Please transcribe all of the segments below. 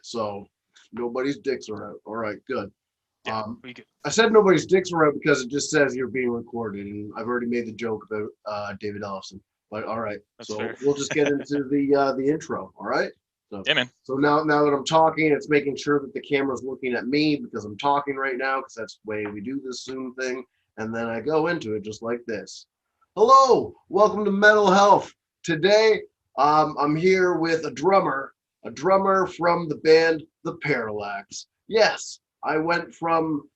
So nobody's dicks are out. All right, good. Yeah, we good. I said nobody's dicks are out because it just says you're being recorded, and I've already made the joke about David Ellison. But all right, That's so fair. we'll just get into the intro. All right. So Yeah, man. so now that I'm talking, it's making sure that the camera's looking at me because I'm talking right now because that's the way we do this Zoom thing. And then I go into it just like this. Hello, welcome to Mental Health. Today, I'm here with a drummer from the band The Parallax. Yes, I went from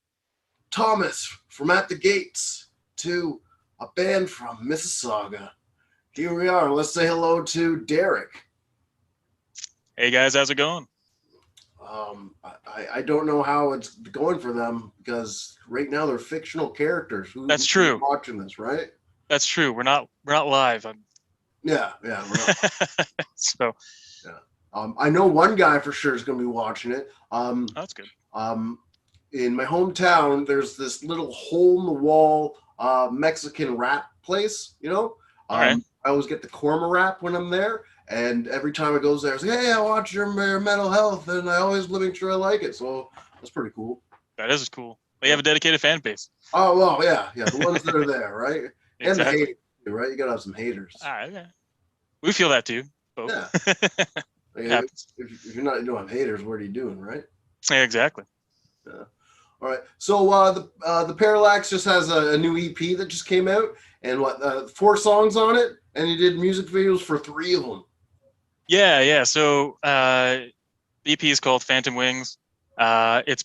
Thomas from At the Gates to a band from Mississauga. Here we are. Let's say hello to Derek. Hey guys, how's it going? I don't know how it's going for them because right now they're fictional characters. That's Who's true. watching this, right? That's true. We're not live. Yeah, we're not. So Yeah. I know one guy for sure is going to be watching it. that's good. In my hometown, there's this little hole in the wall Mexican wrap place. All right. I always get the korma wrap when I'm there, and every time I goes there, I say, "Hey, I watch your mental health," and I always make sure I like it. So that's pretty cool. That is cool. They have a dedicated fan base. Oh well, yeah, the ones that are there, right? And the Exactly. haters, right? You gotta have some haters. All right. Yeah. We feel that too. Both. Yeah. Like, Happens. if you're not, you don't have haters, what are you doing, right? Yeah, exactly. Yeah. All right. So the Parallax just has a new EP that just came out, and 4 songs on it, and you did music videos for 3 of them. Yeah. So the EP is called Phantom Wings. It's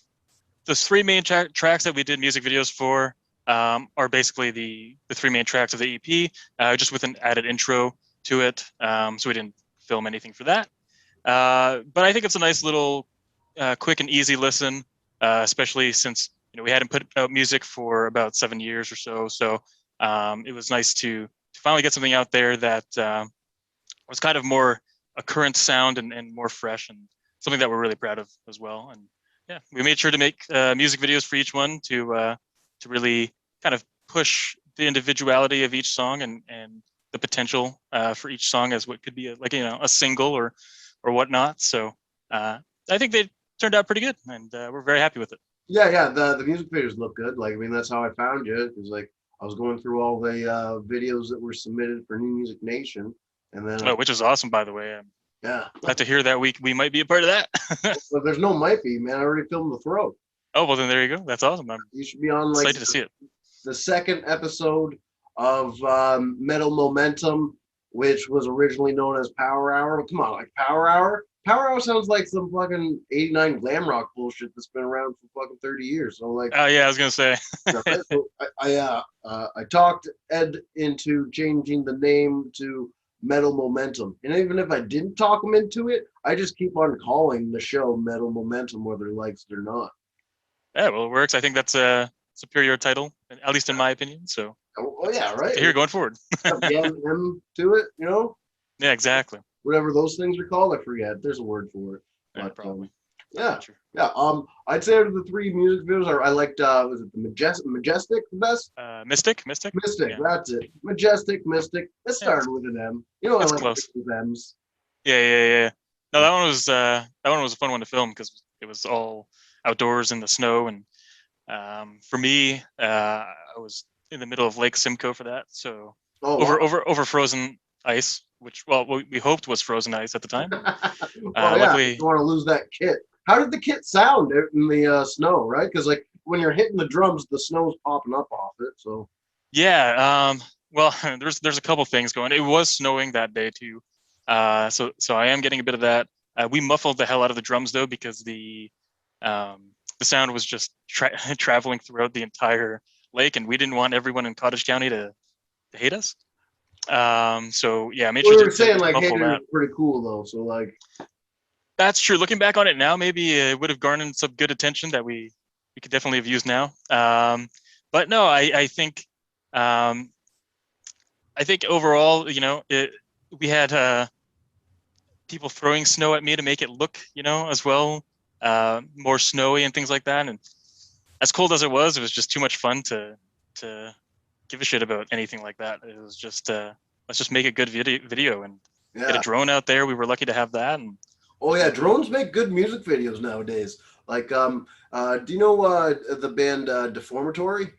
the 3 main tracks that we did music videos for are basically the 3 main tracks of the EP, just with an added intro to it. So we didn't film anything for that. But I think it's a nice little quick and easy listen, especially since we hadn't put out music for about 7 years or so. So it was nice to finally get something out there that was kind of more a current sound and more fresh, and something that we're really proud of as well. And yeah, we made sure to make music videos for each one to really kind of push the individuality of each song and the potential for each song as what could be a single or whatnot. So I think they turned out pretty good, and we're very happy with it. Yeah. The music videos look good. Like, I mean, that's how I found you. It was like I was going through all the videos that were submitted for New Music Nation, and then Which is awesome, by the way. yeah, Glad to hear that we might be a part of that. but there's no might be, man. I already filmed the throat. Oh well, then there you go. That's awesome. I'm You should be on excited to see it. the second episode of Metal Momentum, which was originally known as Power Hour. Come on, like Power Hour. Power Hour sounds like some fucking '89 glam rock bullshit that's been around for fucking 30 years. So like, Oh yeah, I was gonna say. so I talked Ed into changing the name to Metal Momentum, and even if I didn't talk him into it, I just keep on calling the show Metal Momentum whether he likes it or not. Yeah, well, it works. I think that's a superior title, at least in my opinion. So Oh yeah, right. here going forward. The M to it, Yeah, exactly. whatever those things are called. I forget. There's a word for it. Yeah, But probably. yeah, Sure. yeah. I'd say out of the 3 music videos, I liked was it the Majestic the best? Mystic. Mystic, Yeah. that's it. Majestic, Mystic. It started with an M. I That's like close. with M's. Yeah. No, that one was a fun one to film because it was all outdoors in the snow, and for me, I was in the middle of Lake Simcoe for that, so Oh, wow. over frozen ice, which we hoped was frozen ice at the time. Well, yeah, Luckily, you don't want to lose that kit. How did the kit sound out in the snow, right? Because like when you're hitting the drums, the snow's popping up off it. So yeah. Well, there's a couple things going. It was snowing that day too, so I am getting a bit of that. We muffled the hell out of the drums though because the sound was just traveling throughout the entire lake, and we didn't want everyone in Cottage County to hate us. So yeah, I made we sure were to saying like muffle haters that. are pretty cool though. So like That's true. Looking back on it now, maybe it would have garnered some good attention that we could definitely have used now. But no, I think overall, we had people throwing snow at me to make it look, as well, more snowy and things like that. And as cold as it was just too much fun to give a shit about anything like that. It was just let's just make a good video and get a yeah, drone out there. We were lucky to have that, and Oh yeah, drones make good music videos nowadays. Like, do you know the band Deformatory?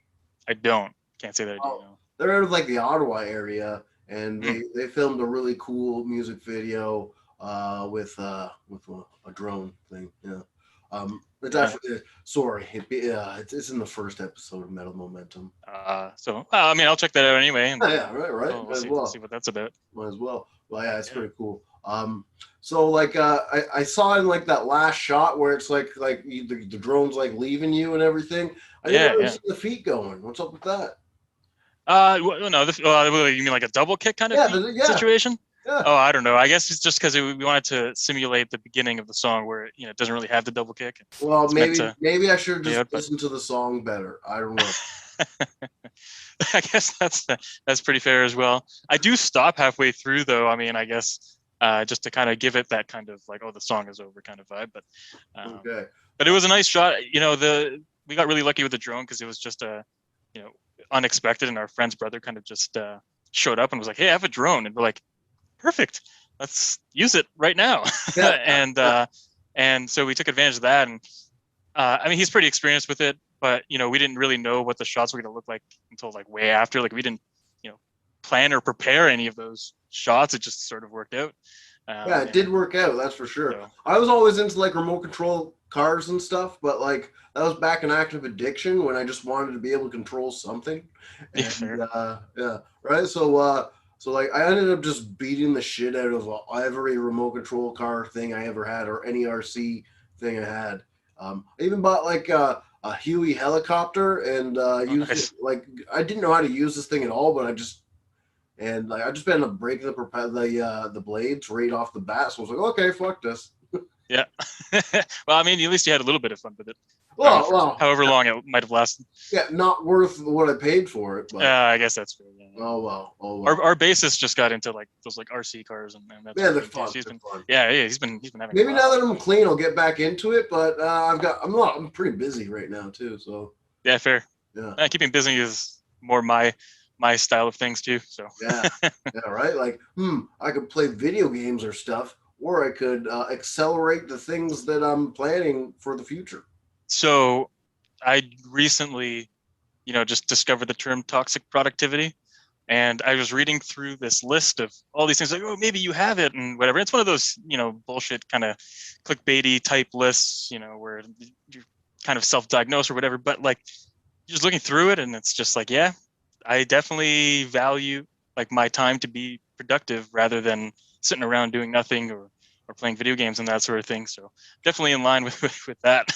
I don't. Can't say that I do Oh, know. they're out of like the Ottawa area, and Hmm. they filmed a really cool music video with a drone thing. Yeah, it's Yeah. actually sorry, it's in the first episode of Metal Momentum. So I mean, I'll check that out anyway, and Yeah, right, we'll might as see well. what that's about. Might as well. Well, yeah, it's Yeah. pretty cool. So like I saw in like that last shot where it's the drone's like leaving you and everything. I didn't Yeah. really Yeah. see the feet going. What's up with that? No, you mean like a double kick kind of Yeah, feet yeah, situation? yeah. Oh, I don't know. I guess it's just because we wanted to simulate the beginning of the song where it doesn't really have the double kick. Well, It's meant to maybe I should be just out, but listen to the song better. I don't know. I guess that's pretty fair as well. I do stop halfway through though. I mean, I guess just to kind of give it that kind of like, oh, the song is over kind of vibe. Um, Okay. but it was a nice shot. We got really lucky with the drone because it was just you know unexpected, and our friend's brother kind of just showed up and was like, "Hey, I have a drone," and we're like, "Perfect, let's use it right now." Yeah. And so we took advantage of that, and I mean, he's pretty experienced with it, but we didn't really know what the shots were going to look like until like way after. Like we didn't, you know, plan or prepare any of those shots. It just sort of worked out. Yeah, it did And work out, that's for sure. so I was always into like remote control cars and stuff, but like that was back in active addiction when I just wanted to be able to control something. yeah, And fair. yeah, right. So like I ended up just beating the shit out of every remote control car thing I ever had or any RC thing I had. I even bought like a Huey helicopter and Oh, used it nice. like I didn't know how to use this thing at all, but I just ended up breaking the blades right off the bat. So I was like, okay, fuck this. Yeah. Well, I mean, at least you had a little bit of fun with it. For Well, however long it might have lasted. yeah, not worth what I paid for it, but I guess that's fair. Yeah, yeah. oh Our well. our bassist just got into like those like RC cars and that Yeah, sort of they're thing too. fun. So They're fun. he's been having a Maybe now blast that with I'm it. clean, I'll get back into it. But I'm pretty busy right now too. So Yeah, fair. yeah, Keeping busy is more my style of things too. So yeah, yeah. Right. Like, I could play video games or stuff, or I could accelerate the things that I'm planning for the future. so I recently, just discovered the term toxic productivity. And I was reading through this list of all these things like, oh, maybe you have it and whatever. It's one of those, bullshit kind of clickbaity type lists, where you're kind of self-diagnosed or whatever. But like just looking through it and it's just like, yeah, I definitely value like my time to be productive rather than sitting around doing nothing or playing video games and that sort of thing. So definitely in line with that.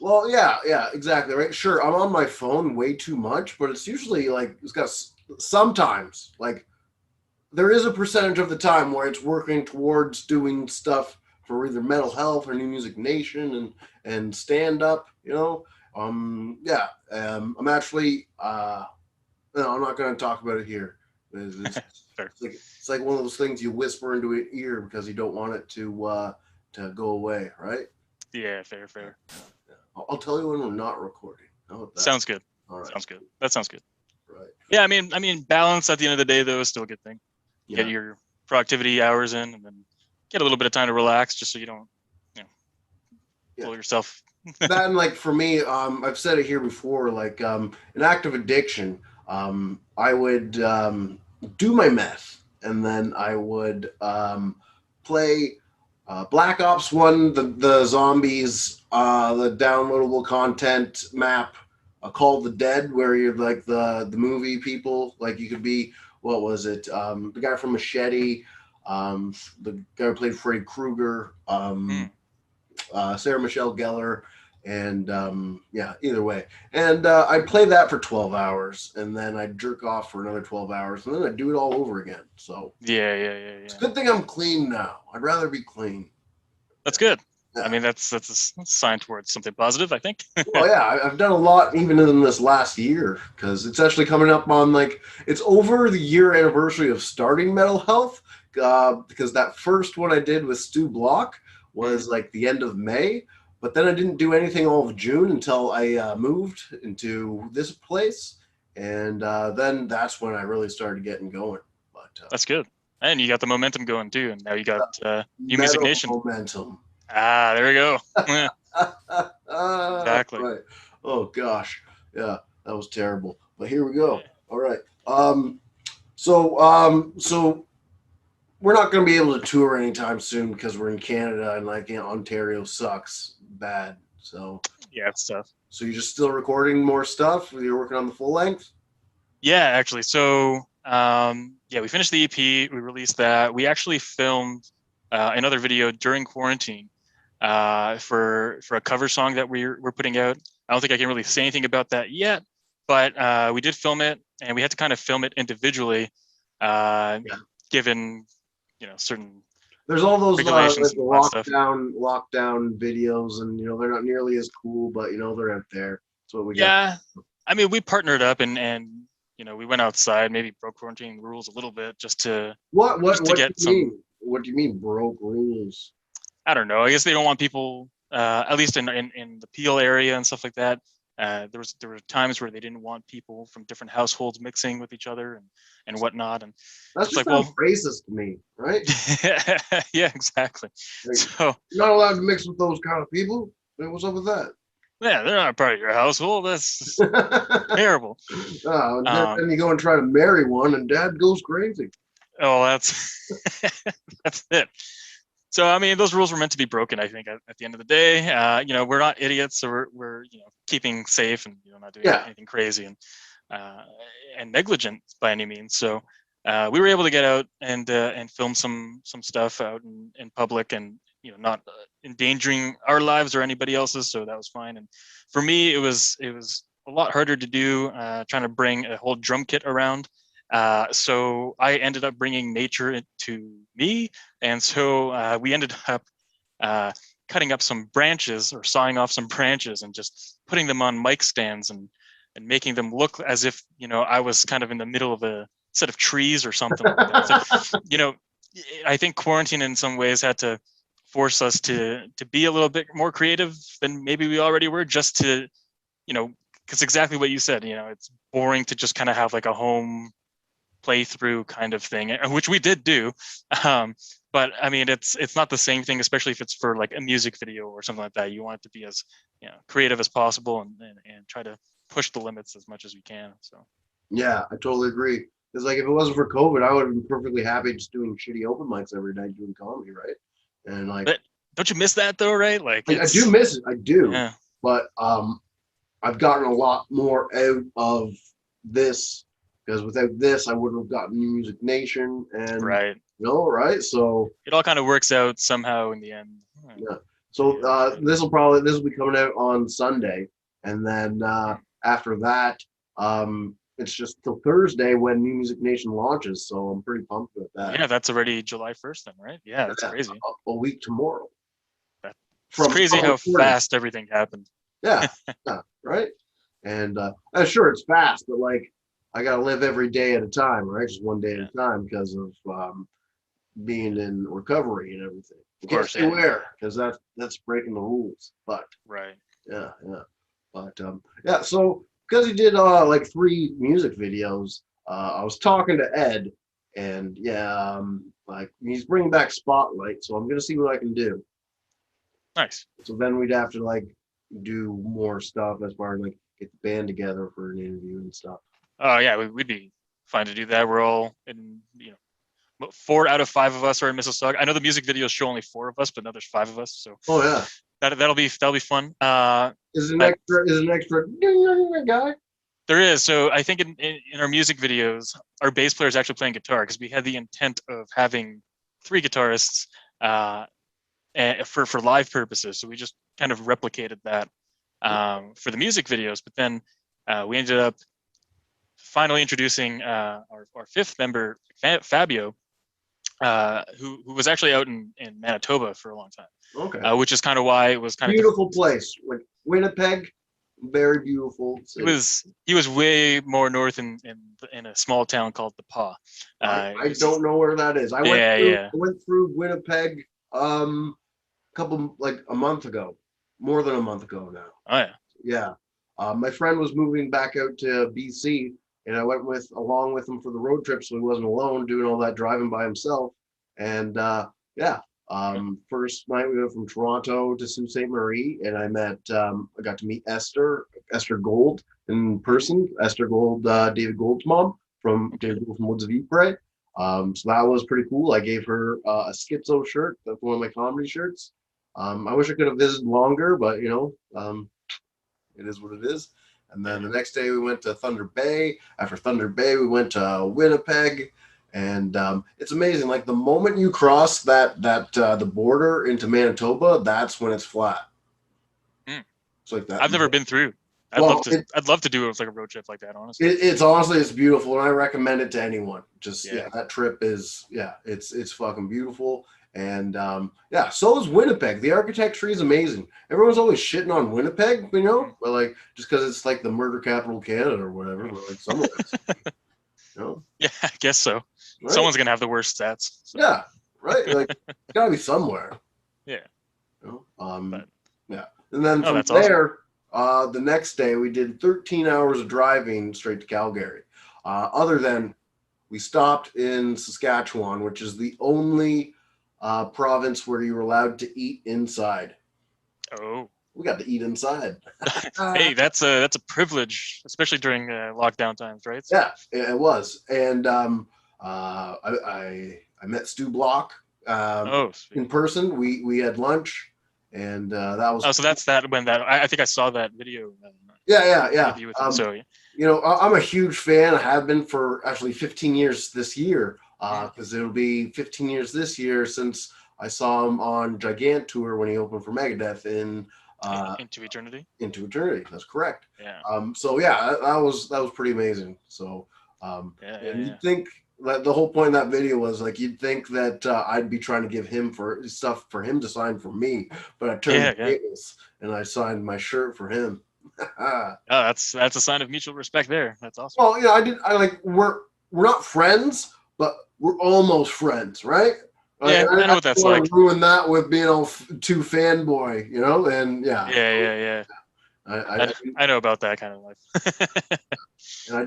Well, yeah, exactly, right. Sure, I'm on my phone way too much, but it's usually like it's got sometimes like there is a percentage of the time where it's working towards doing stuff for either mental health or New Music Nation and stand up. Yeah. I'm actually no, I'm not going to talk about it here. Fair. It's like one of those things you whisper into an ear because you don't want it to go away, right? Yeah, fair. Yeah. I'll tell you when we're not recording. How about that? Sounds good. All right. Sounds good. That sounds good. Right. Yeah, I mean, balance at the end of the day though is still a good thing. You get Yeah. your productivity hours in, and then get a little bit of time to relax, just so you don't, you know, Yeah. blow yourself. That and like for me, I've said it here before. Like an active addiction, I would do my meth, and then I would play Black Ops One, the zombies, the downloadable content map called the Dead, where you're like the movie people. Like you could be what was it? The guy from Machete, the guy who played Freddy Krueger. Hmm. Sarah Michelle Gellar, and yeah, either way. And I'd play that for 12 hours, and then I'd jerk off for another 12 hours, and then I'd do it all over again. So it's a Yeah. good thing I'm clean now. I'd rather be clean. That's good. I Yeah. mean, that's a sign towards something positive, I think. Well, yeah, I've done a lot even in this last year because it's actually coming up on like it's over the year anniversary of starting Mental Health. Because that first one I did with Stu Block Hmm. was like the end of May, but then I didn't do anything all of June until I moved into this place, and then that's when I really started getting going. But That's good. And you got the momentum going too, and now you got New Music Metal Nation. momentum. Ah, there we go. Exactly. Right. Oh gosh. Yeah, that was terrible. But here we go. All right. So we're not going to be able to tour anytime soon because we're in Canada and like Ontario sucks bad. So Yeah, it's tough. so you're just still recording more stuff? You're working on the full length? Yeah, actually. So yeah, we finished the EP. We released that. We actually filmed another video during quarantine for a cover song that we're putting out. I don't think I can really say anything about that yet, but we did film it, and we had to kind of film it individually, Yeah. given certain There's all those regulations like and all that stuff. lockdown videos, and they're not nearly as cool, but they're out there. That's what we got. Yeah, I mean, we partnered up and we went outside, maybe broke quarantine rules a little bit just to What do get you mean? some. What do you mean broke rules? I don't know. I guess they don't want people, at least in the Peel area and stuff like that. There were times where they didn't want people from different households mixing with each other and whatnot. And That it's just like, sounds well, racist to me, right? yeah, exactly. Like, So you're not allowed to mix with those kind of people. Like, what's up with that? yeah, they're not part of your household. That's terrible. Oh, Um, then you go and try to marry one, and dad goes crazy. oh, that's that's it. So I mean, those rules were meant to be broken. I think at the end of the day, we're not idiots, so we're keeping safe and not doing Yeah, anything crazy uh, and negligent by any means. So we were able to get out and film some stuff out in public, and not endangering our lives or anybody else's. So that was fine. And for me, it was a lot harder to do, trying to bring a whole drum kit around. So I ended up bringing nature to me, and so we ended up uh, cutting up some branches or sawing off some branches and just putting them on mic stands and making them look as if I was kind of in the middle of a set of trees or something like that. So I think quarantine in some ways had to force us to be a little bit more creative than maybe we already were, just to because exactly what you said. It's boring to just kind of have like a home playthrough kind of thing, which we did do. Um, but I mean, it's not the same thing, especially if it's for like a music video or something like that. You want it to be as creative as possible and try to push the limits as much as we can. So yeah, I totally agree. Because like if it wasn't for COVID, I would have been perfectly happy just doing shitty open mics every night doing comedy, right? And like but don't you miss that though, right? Like I do it's miss it, I do, yeah, but I've gotten a lot more out of this because without this, I wouldn't have gotten New Music Nation and right. right. So It all kind of works out somehow in the end. yeah. So this will be coming out on Sunday, and then after that, it's just till Thursday when New Music Nation launches. So I'm pretty pumped about Oh, that. yeah, that's already July 1st then, right? Yeah, that's Yeah, crazy. a week tomorrow. It's crazy From how recording. fast everything happened. Yeah, yeah, right. And sure, it's fast, but like I gotta live every day at a time, right? Just one day at Yeah, a time because of being in recovery and everything. You of can't course. say Yeah, where because that's breaking the rules. But right. yeah, yeah. But yeah, so because he did like 3 music videos, I was talking to Ed, and yeah, like he's bringing back Spotlight, so I'm gonna see what I can do. Nice. So then we'd have to like do more stuff as far as like get the band together for an interview and stuff. Oh yeah, we'd be fine to do that. We're all in, 4 out of 5 of us are in Mississauga. I know the music videos show only 4 of us, but now there's 5 of us, so Oh yeah, that'll be fun. is But an extra guy? there is. So I think in our music videos, our bass player is actually playing guitar because we had the intent of having 3 guitarists for live purposes. So we just kind of replicated that for the music videos. But then we ended up finally introducing our 5th member, Fabio, who was actually out in Manitoba for a long time, Okay, which is kind of why it was kind of beautiful place, like Winnipeg, very beautiful city. he was way more north in a small town called The Pas. I don't know where that is. Yeah. I went through Winnipeg couple like a month ago, more than a month ago now. Oh yeah. Yeah. My friend was moving back out to BC and I went along with him for the road trip, so he wasn't alone doing all that driving by himself. And yeah, first night we went from Toronto to Sault Ste. Marie, and I got to meet Esther Gold in person. Esther Gold, David Gold's mom from Okay. David Gold from Woods of Ypres. So that was pretty cool. I gave her a Schizo shirt. That's one of my comedy shirts. I wish I could have visited longer, but it is what it is. And then Yeah. the next day we went to Thunder Bay. After Thunder Bay, we went to Winnipeg, and it's amazing. Like the moment you cross the border into Manitoba, that's when it's flat. Mm. It's like that. I've never been through. Well, I'd love to do it with like a road trip like that, honestly. it's honestly it's beautiful, and I recommend it to anyone. Just Yeah. that trip is it's fucking beautiful. And yeah, so is Winnipeg. The architecture is amazing. Everyone's always shitting on Winnipeg, but like just because it's like the murder capital of Canada or whatever. But like some of it's, Yeah, I guess so. right? Someone's gonna have the worst stats. So. Yeah, right. Like it's gotta be somewhere. Yeah. But Yeah. And then no, from that's awesome. there, the next day we did 13 hours of driving straight to Calgary. Other than we stopped in Saskatchewan, which is the only province where you were allowed to eat inside. Oh. We got to eat inside. Hey, that's a privilege, especially during lockdown times, right? So, Yeah, it was. And I met Stu Block oh, sweet. in person. We had lunch, and that was Oh, so that's that when that I think I saw that video yeah. interview with him. So yeah. I'm a huge fan. I have been for actually 15 years this year, Mm. because it'll be 15 years this year since I saw him on Gigant Tour when he opened for Megadeth in Into eternity. Into Eternity. That's correct. Yeah. So yeah, that was pretty amazing. So Yeah. and Yeah. you'd think that the whole point of that video was like you'd think that I'd be trying to give him for stuff for him to sign for me, but I turned Yeah. the Yeah. tables and I signed my shirt for him. Oh, that's a sign of mutual respect there. That's awesome. Well, I like we're not friends, but we're almost friends, right? Yeah, I know I what don't that's want like. to ruin that with being all too fanboy, and yeah, Yeah. Yeah. Yeah. I I know about that kind of life. and I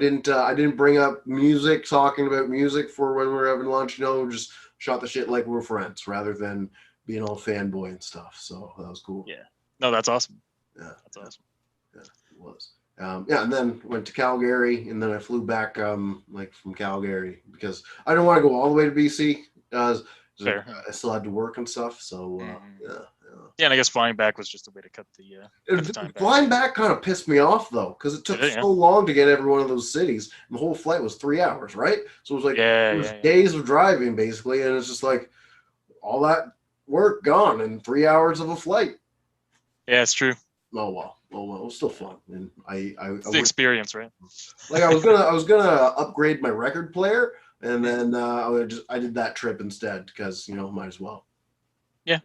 didn't bring up music, talking about music for when we were having lunch. Just shot the shit like we're friends, rather than being all fanboy and stuff. So that was cool. Yeah. No, that's awesome. Yeah, That's awesome. yeah, it was. Yeah, and then went to Calgary, and then I flew back like from Calgary because I didn't want to go all the way to BC. Fair. I still had to work and stuff. So Mm-hmm. yeah. Yeah, and I guess flying back was just a way to cut the time back. Flying back kind of pissed me off though, because it Did took it? Yeah. so long to get every one of those cities, and the whole flight was 3 hours, right? So it was like Yeah. it was Yeah. Yeah. days of driving basically, and it's just like all that work gone in 3 hours of a flight. Yeah, it's true. Oh well, it was still fun, and I It's the would experience, right? like I was gonna upgrade my record player, and then I did that trip instead because might as well. Yeah.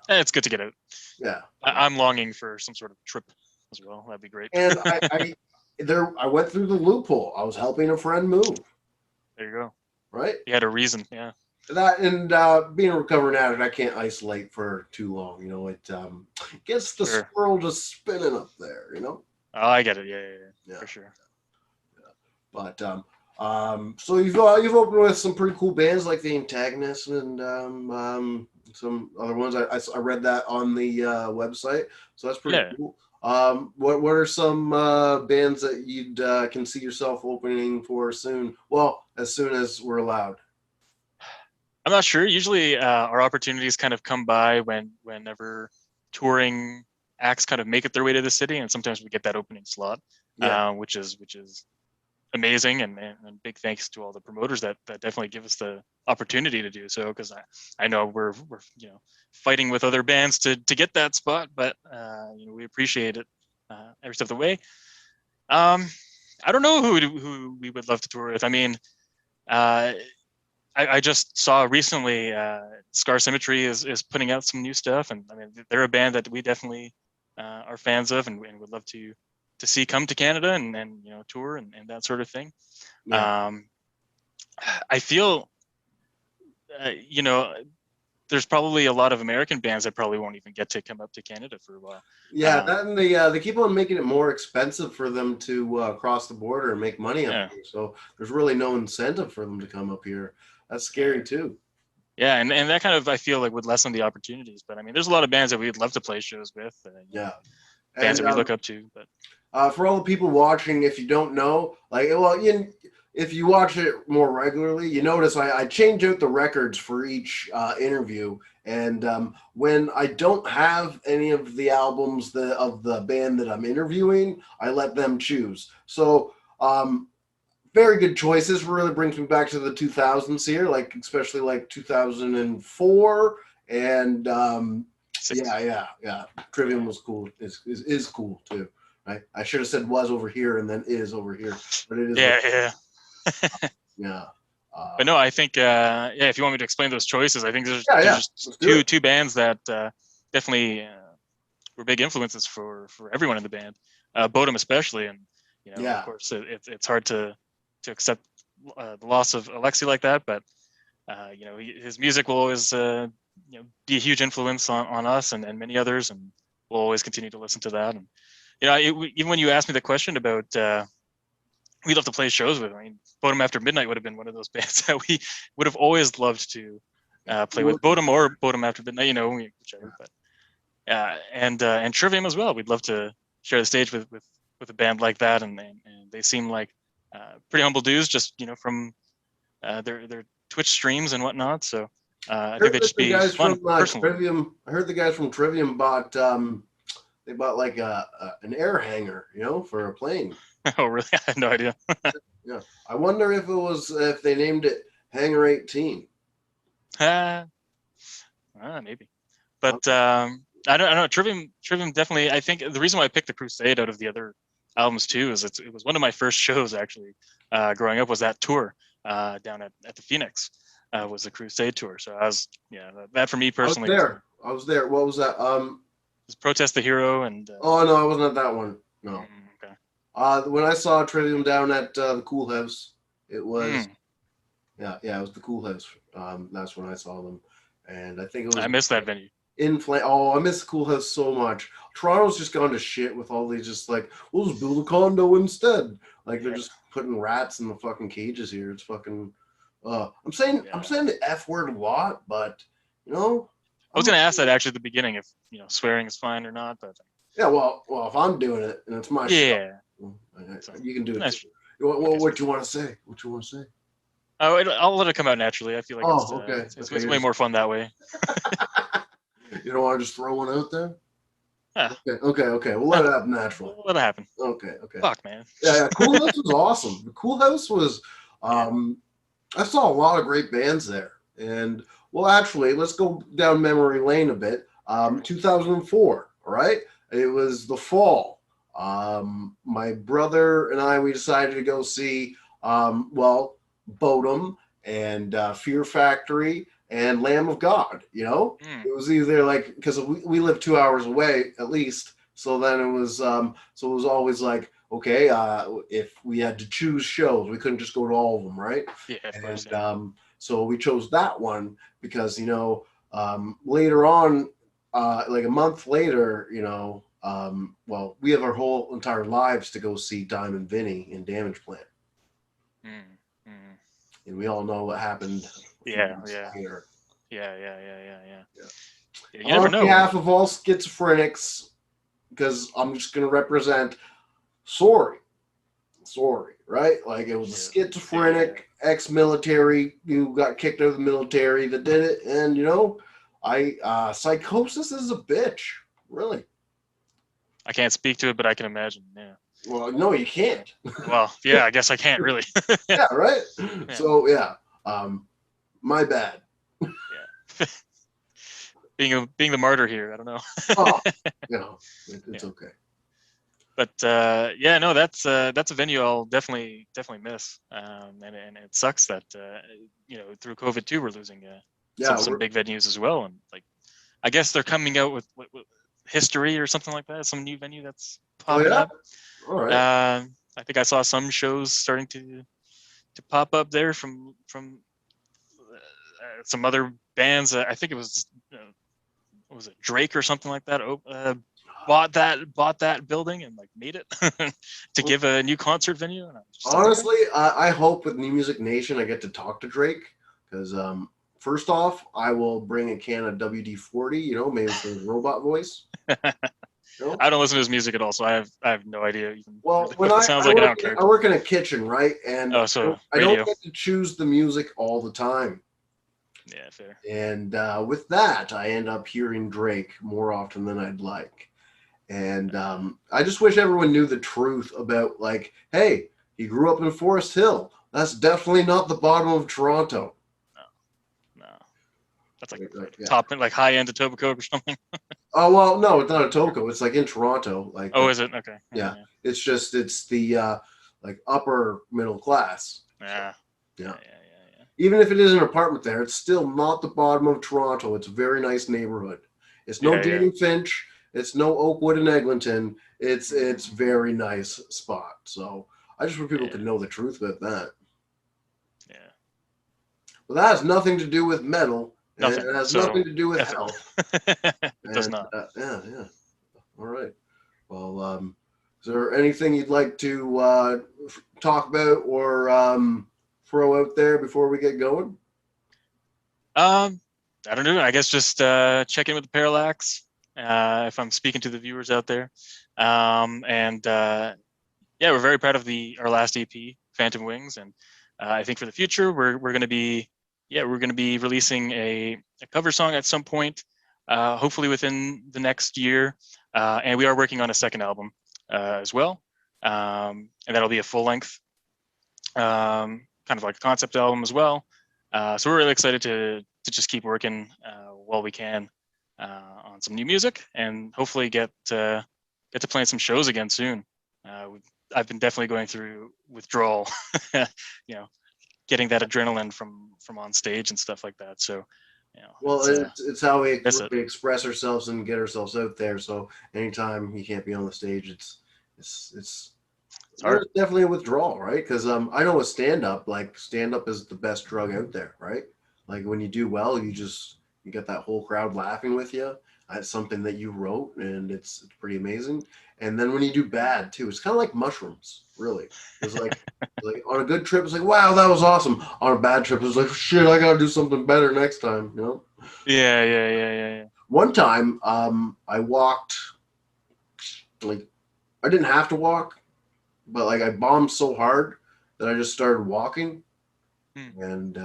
And it's good to get out. Yeah, I'm longing for some sort of trip as well. That'd be great. and I went through the loophole. I was helping a friend move, There you go. right? You had a reason. Yeah. That and being a recovering addict, I can't isolate for too long. It gets the Sure. squirrel just spinning up there. Oh, I get it. Yeah. Yeah. Yeah. Yeah. For sure. But so you've opened with some pretty cool bands like the Antagonists and some other ones. I read that on the website, so that's pretty Yeah. cool. What are some bands that you'd can see yourself opening for soon? Well, as soon as we're allowed. I'm not sure. Usually, our opportunities kind of come by whenever touring acts kind of make it their way to the city, and sometimes we get that opening slot, Yeah, which is amazing, and big thanks to all the promoters that definitely give us the opportunity to do so, because I know we're fighting with other bands to get that spot, but we appreciate it every step of the way. I don't know who we would love to tour with. I mean, I just saw recently Scar Symmetry is putting out some new stuff, and I mean they're a band that we definitely are fans of, and would love to see come to Canada and tour and that sort of thing. yeah, I feel there's probably a lot of American bands that probably won't even get to come up to Canada for a while. Yeah, that and they keep on making it more expensive for them to cross the border and make money up Yeah, here. So there's really no incentive for them to come up here. That's scary too. yeah, and that kind of I feel like would lessen the opportunities. But I mean, there's a lot of bands that we'd love to play shows with. Yeah, Bands and that we look up to. But for all the people watching, if you don't know, like, well, if you watch it more regularly, you notice I change out the records for each interview. And when I don't have any of the albums of the band that I'm interviewing, I let them choose. So, very good choices. Really brings me back to the 2000s here, like especially like 2004. And yeah. Trivium was cool. Is cool too. Right? I should have said was over here and then is over here, but it is. yeah. Yeah. But no, I think if you want me to explain those choices, I think there's just two bands that definitely were big influences for everyone in the band, Bodum especially, and of course it's hard to accept the loss of Alexi like that, but his music will always be a huge influence on us and many others, and we'll always continue to listen to that. And even when you asked me the question about we'd love to play shows with, I mean, Bodum After Midnight would have been one of those bands that we would have always loved to play with. Bodum or Bodum After Midnight, whichever. But and Trivium as well. We'd love to share the stage with a band like that, and they seem like pretty humble dudes, just from their Twitch streams and whatnot. So I think they'd just be fun. Trivium. I heard the guys from Trivium bought they bought like an air hanger, for a plane. Oh, really? I had no idea. Yeah, I wonder if they named it Hangar 18. Maybe, but I don't know. Trivium definitely. I think the reason why I picked the Crusade out of the other albums too is it was one of my first shows actually. Growing up was that tour down at the Phoenix. Was the Crusade tour. So I was that for me personally. I was there. What was that? Was Protest the Hero and. Oh no, I wasn't at that one. No. Okay. When I saw Trivium down at the Cool House, it was it was the Cool House. That's when I saw them, and I think it was. I missed that venue. I miss the Cool House so much. Toronto's just gone to shit with all these just like, we'll just build a condo instead. Like they're just putting rats in the fucking cages here. It's fucking. I'm saying the F word a lot, but I was gonna ask that actually at the beginning if swearing is fine or not, but. Yeah, well, if I'm doing it and it's my show, you can do it. Nice. What do you want to say? Oh, I'll let it come out naturally. I feel like it's way more fun that way. You don't want to just throw one out there? Yeah. Okay. We'll let it happen naturally. We'll let it happen. Okay. Fuck, man. Yeah. Cool House was awesome. The Cool House was. I saw a lot of great bands there, and actually, let's go down memory lane a bit. 2004. All right. It was the fall. My brother and we decided to go see, Bodum and Fear Factory and Lamb of God. It was either like, because we lived 2 hours away at least. So then it was always like, okay, if we had to choose shows, we couldn't just go to all of them, right? Yeah, of course. So we chose that one because later on. Like a month later, we have our whole entire lives to go see Diamond Vinny in Damage Plan. And we all know what happened. Yeah. Here. Yeah. You On never know. behalf of all schizophrenics, because I'm just going to represent, sorry, right? Like it was a schizophrenic ex-military who got kicked out of the military that did it, and psychosis is a bitch, really. I can't speak to it, but I can imagine. Yeah. Well, no, you can't. Well, yeah, I guess I can't really. Yeah, right. Yeah. So my bad. Yeah. being the martyr here, I don't know. It's okay. But that's a venue I'll definitely miss. And it sucks that through COVID too we're losing some big venues as well, and like I guess they're coming out with History or something like that, some new venue that's popping up. All right. I think I saw some shows starting to pop up there from some other bands. I think it was what was it, Drake or something like that. Bought that building and like made it to give a new concert venue. And I'm just honestly, I hope with New Music Nation I get to talk to Drake because first off, I will bring a can of WD-40, you know, maybe for his robot voice. You know? I don't listen to his music at all, so I have no idea even Well, really when what it sounds like. I don't care. I work in a kitchen, right? And So I radio. don't get to choose the music all the time. Yeah, fair. And with that, I end up hearing Drake more often than I'd like. And I just wish everyone knew the truth about, like, hey, he grew up in Forest Hill. That's definitely not the bottom of Toronto. No. That's like yeah. top, like high end Etobicoke or something. Oh, well, no, it's not Etobicoke. It's like in Toronto. Like, oh, is it? Okay. Yeah. It's just, it's the like upper middle class. Yeah. Yeah. Even if it is an apartment there, it's still not the bottom of Toronto. It's a very nice neighborhood. It's no Dean and Finch. It's no Oakwood and Eglinton. It's very nice spot. So I just want people to know the truth about that. Yeah. Well, that has nothing to do with metal. Nothing. And it has nothing to do with health. It does not. Yeah. All right. Well, is there anything you'd like to talk about or throw out there before we get going? I don't know. I guess just check in with the Parallax if I'm speaking to the viewers out there. Yeah, we're very proud of our last EP, Phantom Wings, and I think for the future we're going to be releasing a cover song at some point, hopefully within the next year, and we are working on a second album as well, and that'll be a full length, kind of like a concept album as well. So we're really excited to just keep working while we can on some new music, and hopefully get to playing some shows again soon. I've been definitely going through withdrawal, you know, getting that adrenaline from on stage and stuff like that. So, you know, well, it's how we express ourselves and get ourselves out there. So anytime you can't be on the stage, it's hard. It's definitely a withdrawal, right? Because I know with stand up is the best drug out there, right? Like when you do well, you get that whole crowd laughing with you. It's something that you wrote, and it's pretty amazing. And then when you do bad too, it's kind of like mushrooms, really. It's like on a good trip, it's like, wow, that was awesome. On a bad trip, it's like, shit, I got to do something better next time, you know? Yeah. One time, I walked, like, I didn't have to walk, but like I bombed so hard that I just started walking. And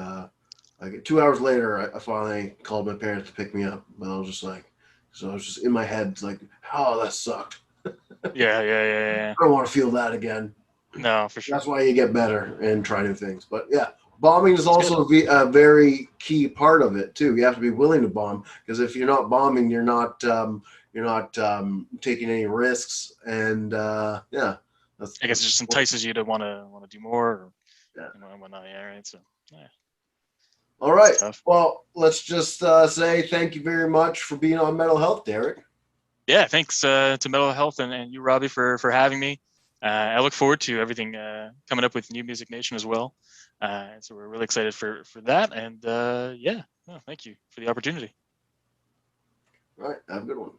like 2 hours later, I finally called my parents to pick me up. But I was just like, so I was just in my head, it's like, oh, that sucked. Yeah. I don't want to feel that again. No, for sure. That's why you get better and try new things. But yeah, bombing is also a very key part of it too. You have to be willing to bomb, because if you're not bombing, you're not taking any risks. And yeah, I guess it just entices you to want to do more, and whatnot. Yeah, right. So yeah. All right. Well, let's just say thank you very much for being on Mental Health, Derek. Yeah, thanks to Mental Health and you, Robbie, for having me. I look forward to everything coming up with New Music Nation as well. So we're really excited for that. And thank you for the opportunity. All right. Have a good one.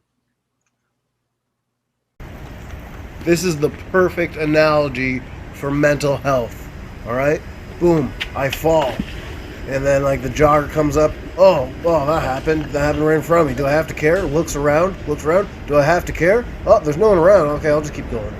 This is the perfect analogy for mental health. All right. Boom. I fall. And then like the jogger comes up. Oh, that happened right in front of me. Do I have to care? Looks around. Do I have to care? Oh, there's no one around. Okay, I'll just keep going.